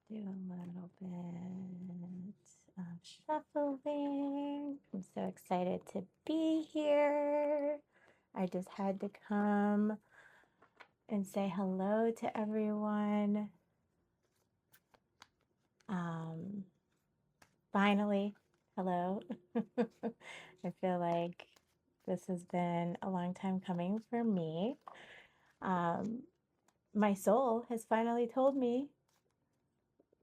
Do a little bit of shuffling. I'm so excited to be here. I just had to come and say hello to everyone. Um, Finally, hello. I feel like this has been a long time coming for me. Um, my soul has finally told me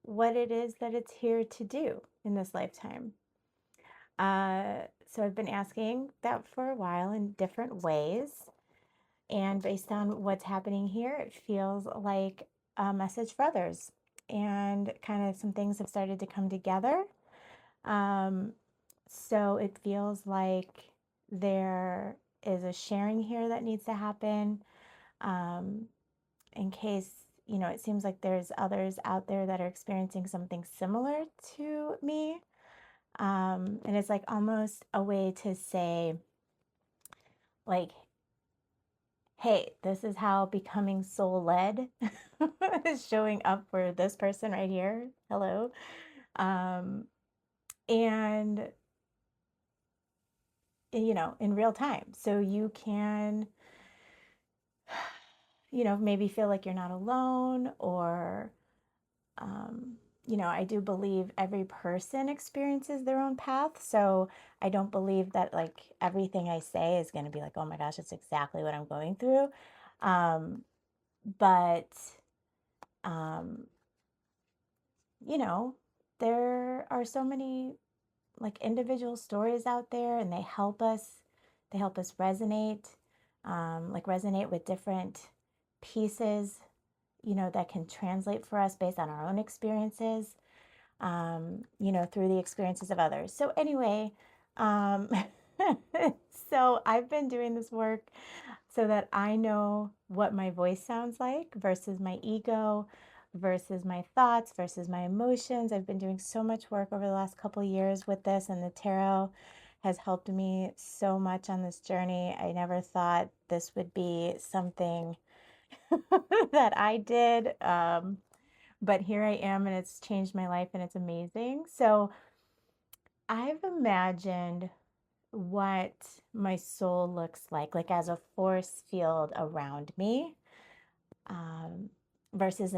what it is that it's here to do in this lifetime. So I've been asking that for a while in different ways. And based on what's happening here, it feels like a message for others. And kind of some things have started to come together. Um, so it feels like there is a sharing here that needs to happen. Um, in case, it seems like there's others out there that are experiencing something similar to me. And it's like almost a way to say, like, hey, this is how becoming soul led is showing up for this person right here. Hello. Um, and, in real time. So you can, maybe feel like you're not alone or, um, I do believe every person experiences their own path. So I don't believe that like everything I say is going to be like, oh my gosh, it's exactly what I'm going through. Um, but, um, you know, there are so many like individual stories out there and they help us resonate, like resonate with different pieces, that can translate for us based on our own experiences. Through the experiences of others. So, anyway, um, so I've been doing this work so that I know what my voice sounds like versus my ego, versus my thoughts, versus my emotions. I've been doing so much work over the last couple of years with this, and the tarot has helped me so much on this journey. I never thought this would be something that I did. But here I am, and it's changed my life, and it's amazing. So I've imagined what my soul looks like as a force field around me, um, versus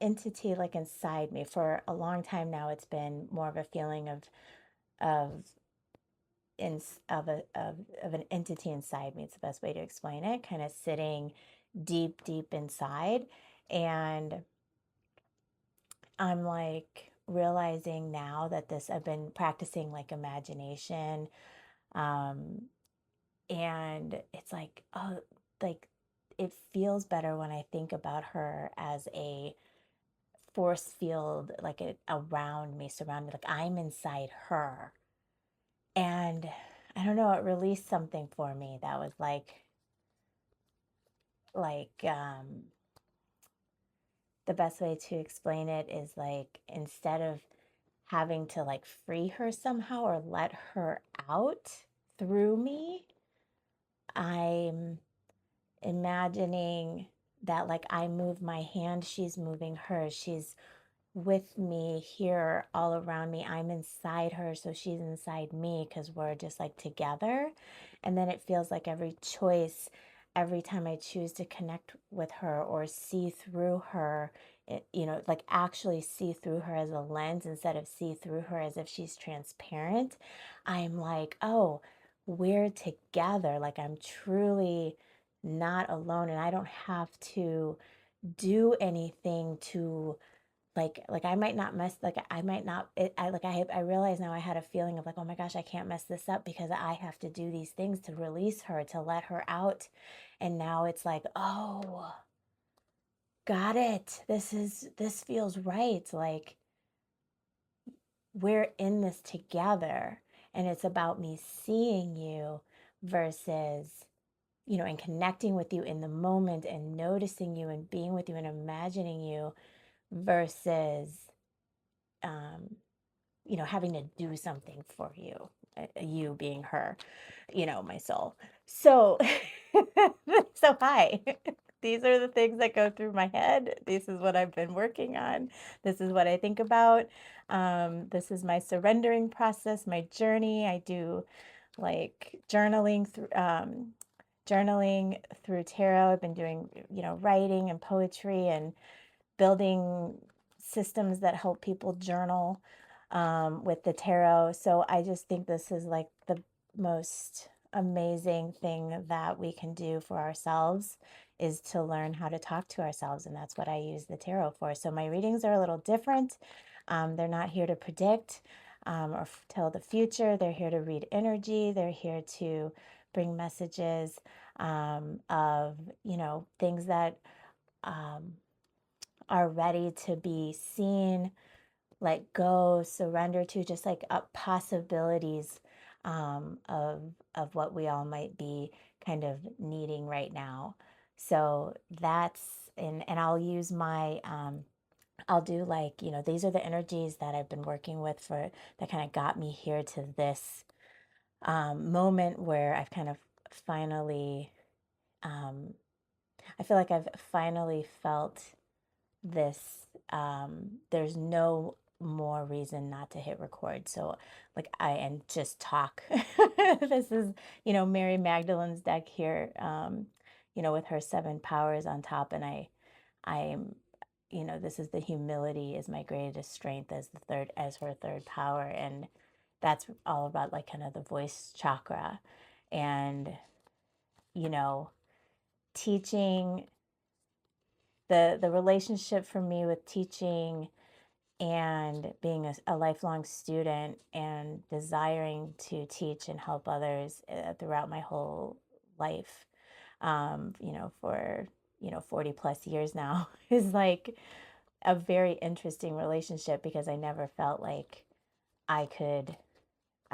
entity like inside me. For a long time now, it's been more of a feeling of in of an entity inside me. It's the best way to explain it. Kind of sitting deep inside, and I'm like realizing now that I've been practicing like imagination. Um, and it's like, oh, like it feels better when I think about her as a force field, like around me, surround me, like I'm inside her. And I don't know, it released something for me that was like, the best way to explain it is like instead of having to like free her somehow or let her out through me, I'm imagining that like I move my hand, she's moving hers. She's with me here all around me. I'm inside her, so she's inside me because we're just like together. And then it feels like every choice, every time I choose to connect with her or see through her, like actually see through her as a lens instead of see through her as if she's transparent, I'm like, oh, we're together. Like I'm truly not alone, and I don't have to do anything to like I might not mess like I might not it, I like I realize now I had a feeling of like, oh my gosh, I can't mess this up because I have to do these things to release her, to let her out. And now it's like, oh, got it, this feels right. Like we're in this together, and it's about me seeing you versus, and connecting with you in the moment and noticing you and being with you and imagining you versus, um, having to do something for you, you being her, my soul. So, so hi. these are the things that go through my head. This is what I've been working on. This is what I think about. This is my surrendering process, my journey. I do like journaling through tarot. I've been doing, writing and poetry and building systems that help people journal with the tarot. So I just think this is like the most amazing thing that we can do for ourselves is to learn how to talk to ourselves. And that's what I use the tarot for. So my readings are a little different. They're not here to predict or tell the future. They're here to read energy. They're here to bring messages of, things that um, are ready to be seen, let go, surrender to, just like possibilities of what we all might be kind of needing right now. So that's and I'll use my I'll do like, these are the energies that I've been working with for that kind of got me here to this moment where I've kind of finally I feel like I've finally felt this. There's no more reason not to hit record. So like and just talk. This is, Mary Magdalene's deck here, with her 7 powers on top. And I'm, this is the humility is my greatest strength as her third power. And that's all about like kind of the voice chakra and, you know, teaching the relationship for me with teaching and being a lifelong student and desiring to teach and help others throughout my whole life, for 40 plus years now is like a very interesting relationship because I never felt like I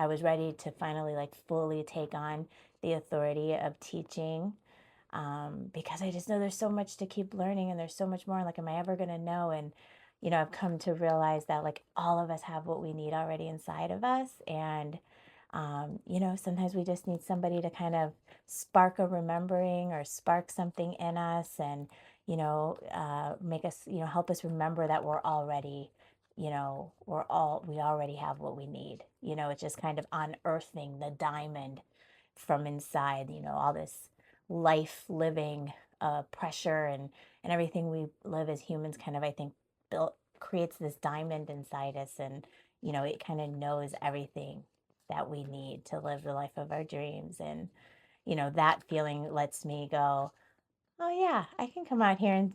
was ready to finally like fully take on the authority of teaching, because I just know there's so much to keep learning and there's so much more. Like, am I ever going to know? And, I've come to realize that like all of us have what we need already inside of us. And, sometimes we just need somebody to kind of spark a remembering or spark something in us and, make us, help us remember that we're already, we already have what we need. It's just kind of unearthing the diamond from inside, all this life living pressure and everything we live as humans kind of, I think, built creates this diamond inside us. And, it kind of knows everything that we need to live the life of our dreams. And, that feeling lets me go, oh yeah, I can come out here and,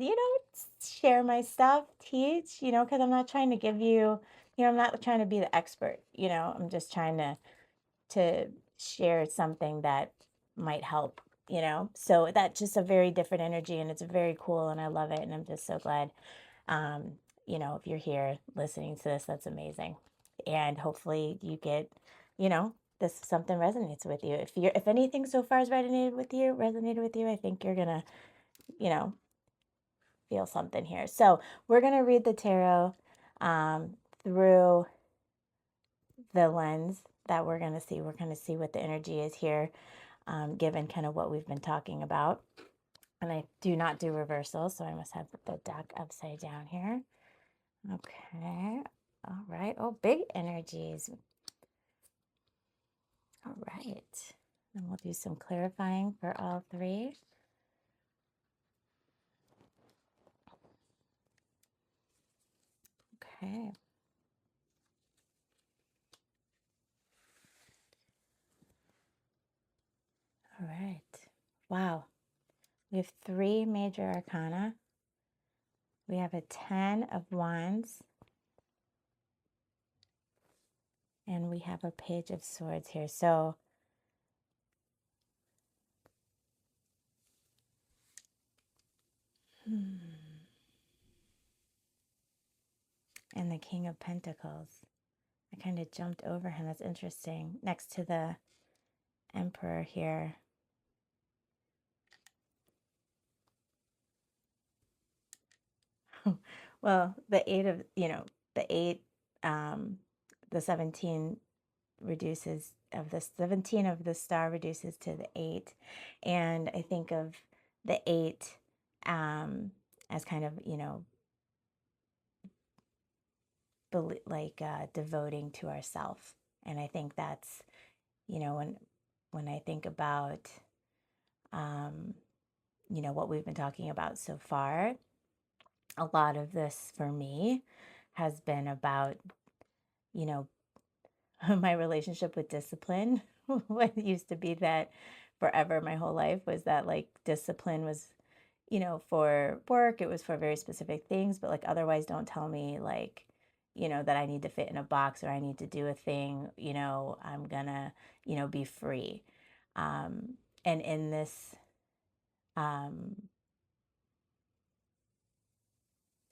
share my stuff, teach, because I'm not trying to give you, I'm not trying to be the expert, I'm just trying to share something that might help, so that's just a very different energy and it's very cool and I love it. And I'm just so glad, um, if you're here listening to this, that's amazing. And hopefully you get, this something resonates with you. If anything so far has resonated with you, I think you're gonna, you know, feel something here. So we're gonna read the tarot through the lens that we're gonna see. We're gonna see what the energy is here, given kind of what we've been talking about. And I do not do reversals, so I must have the deck upside down here. Okay. All right. Oh, big energies. All right. And we'll do some clarifying for all three. Okay. All right. Wow. We have 3 major arcana. We have a 10 of wands. And we have a page of swords here. So and the King of Pentacles. I kind of jumped over him. That's interesting. Next to the Emperor here. Well, the 8 of, the 8, the 17 reduces of the 17 of the star reduces to the 8. And I think of the 8 as kind of, devoting to ourself. And I think that's, when I think about, um, what we've been talking about so far, a lot of this for me has been about, you know, my relationship with discipline. What used to be that forever my whole life was that like discipline was, for work, it was for very specific things, but like otherwise don't tell me like, that I need to fit in a box or I need to do a thing, I'm gonna, be free. And um,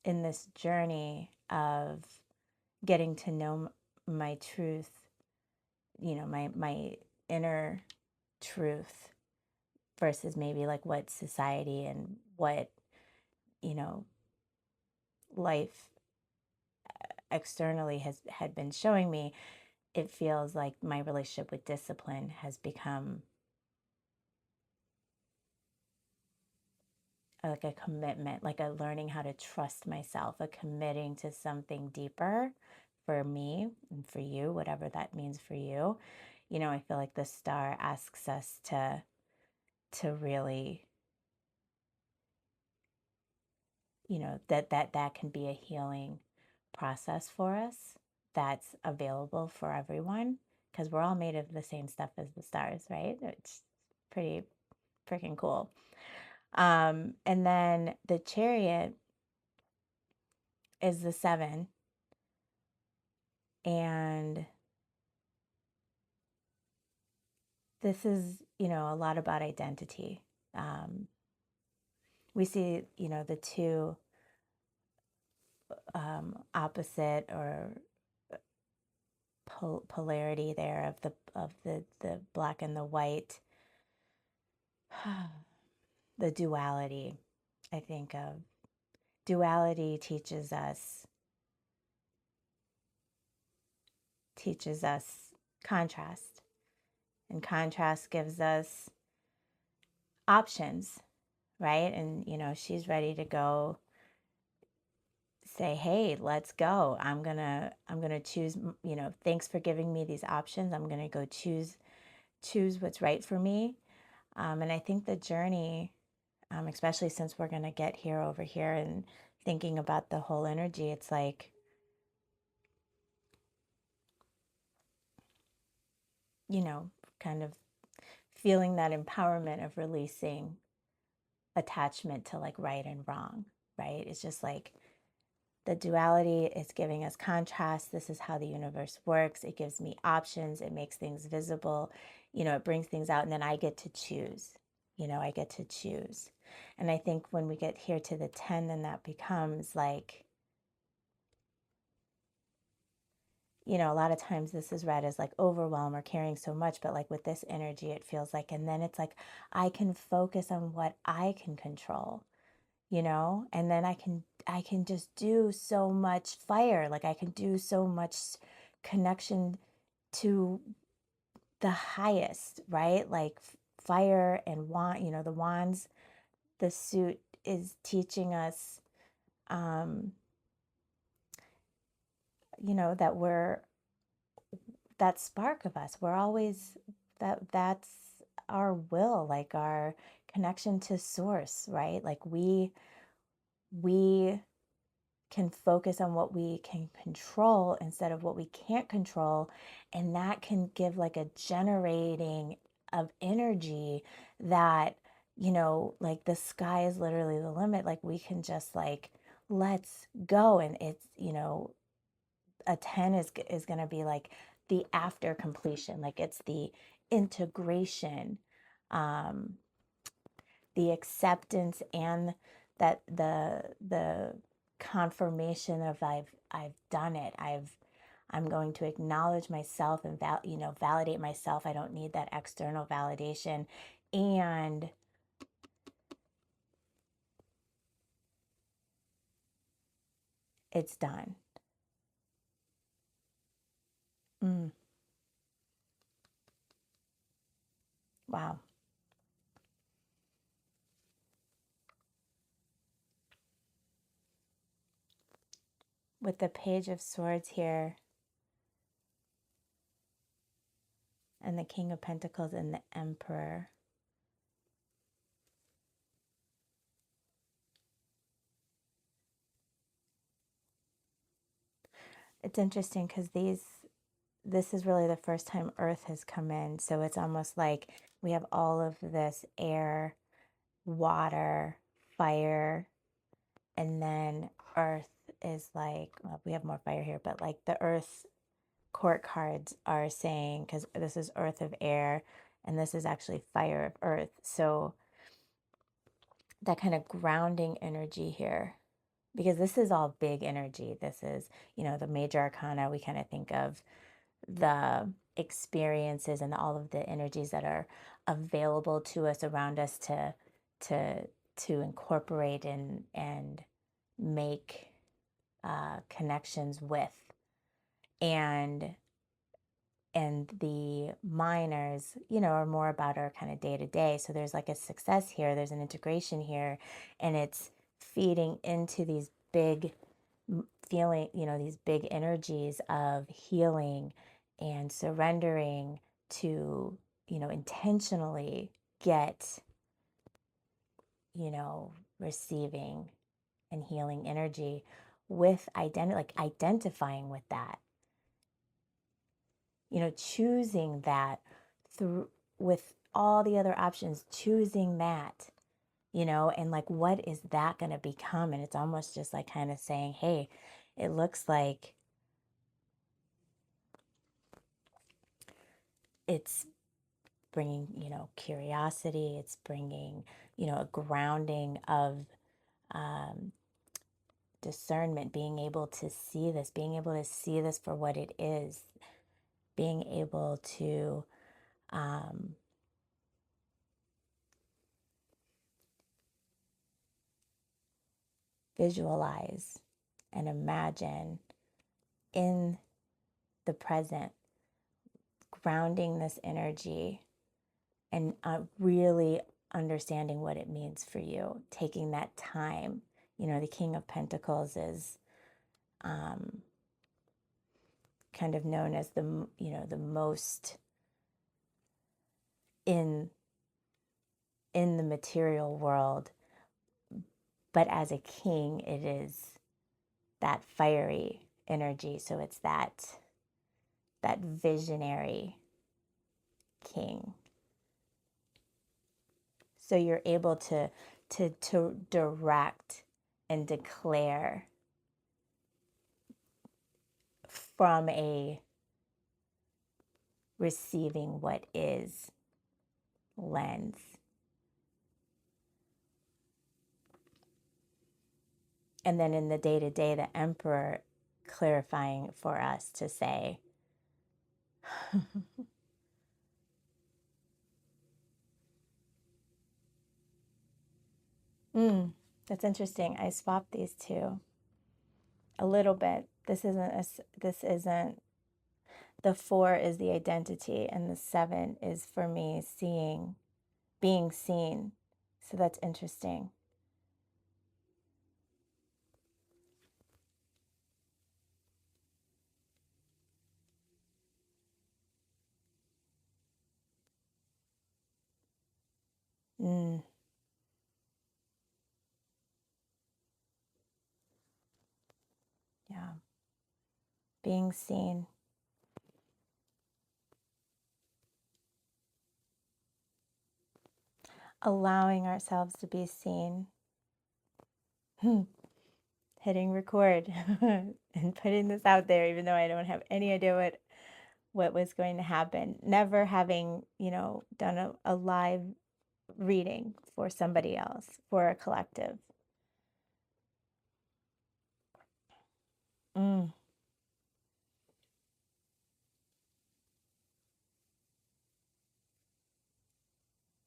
in this journey of getting to know my truth, my inner truth versus maybe like what society and what, you know, life externally had been showing me, it feels like my relationship with discipline has become like a commitment, like a learning how to trust myself, a committing to something deeper for me and for you, whatever that means for you. I feel like the star asks us to really, that can be a healing process for us that's available for everyone because we're all made of the same stuff as the stars, right? It's pretty freaking cool. And then the chariot is the 7, and this is, a lot about identity. We see, the two opposite or polarity there of the black and the white, the duality. I think of duality teaches us contrast, and contrast gives us options, right? And she's ready to go say, hey, let's go. I'm gonna choose, thanks for giving me these options. I'm gonna go choose what's right for me. And I think the journey, especially since we're gonna get here over here and thinking about the whole energy, it's like, kind of feeling that empowerment of releasing attachment to like right and wrong, right? It's just like the duality is giving us contrast. This is how the universe works. It gives me options. It makes things visible. It brings things out, and then I get to choose. I get to choose. And I think when we get here to the 10, then that becomes like, a lot of times this is read as like overwhelm or carrying so much, but like with this energy, it feels like, and then it's like, I can focus on what I can control, and then I can just do so much fire. Like I can do so much connection to the highest, right? Like fire and wand, the wands, the suit is teaching us, um, that we're that spark of us. We're always that's our will, like our connection to source, right? Like we can focus on what we can control instead of what we can't control, and that can give like a generating of energy that, like the sky is literally the limit. Like we can just like let's go, and it's, a 10 is going to be like the after completion, like it's the integration, um the acceptance, and that the confirmation of I've done it. I'm going to acknowledge myself and validate myself. I don't need that external validation, and it's done. Mm, wow. with the Page of Swords here and the King of Pentacles and the Emperor. It's interesting because this is really the first time Earth has come in. So it's almost like we have all of this air, water, fire, and then Earth is like, well, we have more fire here, but like the Earth court cards are saying, because this is Earth of air and this is actually fire of earth. So that kind of grounding energy here, because this is all big energy. This is, the major arcana. We kind of think of the experiences and all of the energies that are available to us around us to to incorporate and make connections with. And the minors, are more about our kind of day to day. So there's like a success here, there's an integration here, and it's feeding into these big feeling, these big energies of healing and surrendering to, intentionally get, receiving and healing energy with identifying with that, choosing that through with all the other options, choosing that, and like, what is that going to become? And it's almost just like kind of saying, hey, it looks like it's bringing, curiosity, it's bringing, a grounding of discernment, being able to see this for what it is, being able to visualize and imagine in the present, grounding this energy and really understanding what it means for you, taking that time. The King of Pentacles is kind of known as the most in the material world, but as a king, it is that fiery energy. So it's that visionary king. So you're able to direct and declare from a receiving what is lens. And then in the day to day, the Emperor clarifying for us to say, that's interesting. I swapped these two a little bit. This isn't, the 4 is the identity and the 7 is for me being seen. So that's interesting. Yeah. Being seen. Allowing ourselves to be seen. Hitting record and putting this out there, even though I don't have any idea what was going to happen. Never having, done a live reading for somebody else, for a collective.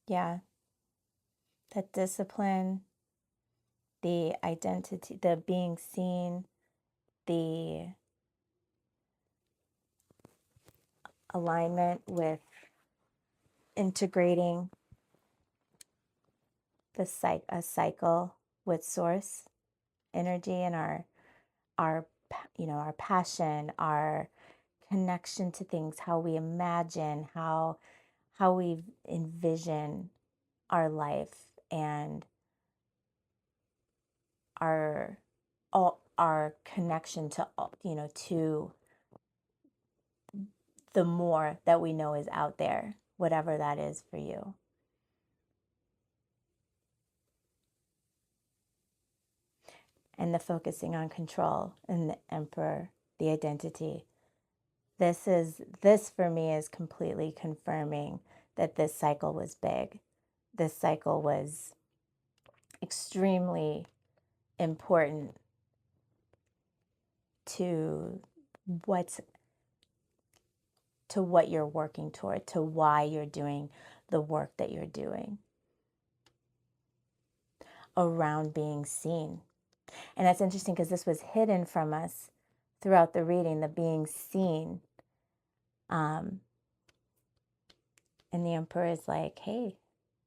Yeah. That discipline, the identity, the being seen, the alignment with integrating a cycle with source energy and our our passion, our connection to things, how we imagine, how we envision our life, and our all our connection to to the more that we know is out there, whatever that is for you. And the focusing on control and the emperor, the identity. This for me is completely confirming that this cycle was big. This cycle was extremely important to what's to what you're working toward, to why you're doing the work that you're doing around being seen. And that's interesting because this was hidden from us throughout the reading, the being seen. And the emperor is like, hey,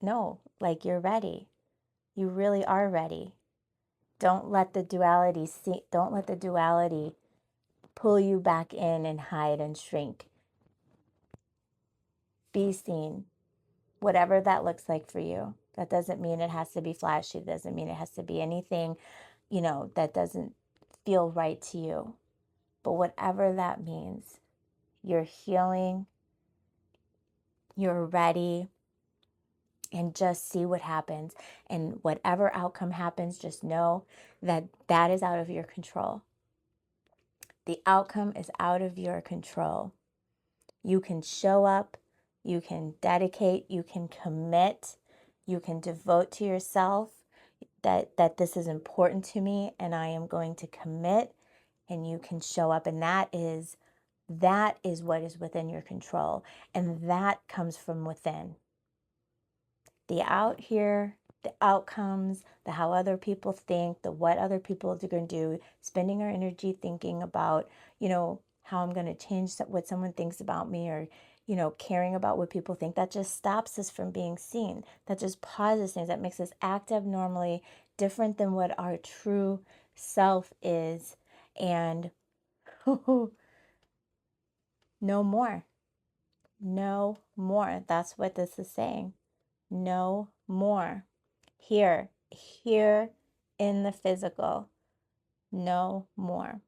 no, like, you're ready. You really are ready. Don't let the duality pull you back in and hide and shrink. Be seen, whatever that looks like for you. That doesn't mean it has to be flashy. It doesn't mean it has to be anything, that doesn't feel right to you. But whatever that means, you're healing, you're ready, and just see what happens. And whatever outcome happens, just know that that is out of your control. The outcome is out of your control. You can show up, you can dedicate, you can commit, you can devote to yourself that this is important to me and I am going to commit, and you can show up, and that is what is within your control, and that comes from within. The out here, the outcomes, the how other people think, the what other people are going to do, spending our energy thinking about, how I'm going to change what someone thinks about me, or, caring about what people think, that just stops us from being seen. That just pauses things. That makes us act abnormally, different than what our true self is. And no more. No more. That's what this is saying. No more. Here in the physical. No more.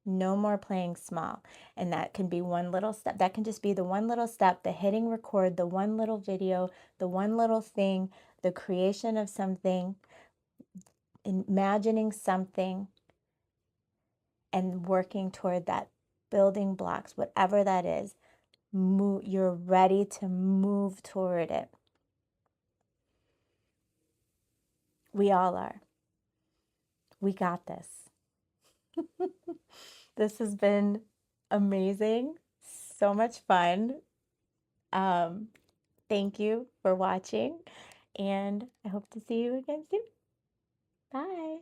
No more playing small. And that can be one little step. That can just be the one little step, the hitting record, the one little video, the one little thing, the creation of something, imagining something, and working toward that, building blocks, whatever that is. You're ready to move toward it. We all are. We got this. This has been amazing. So much fun. Thank you for watching, and I hope to see you again soon. Bye.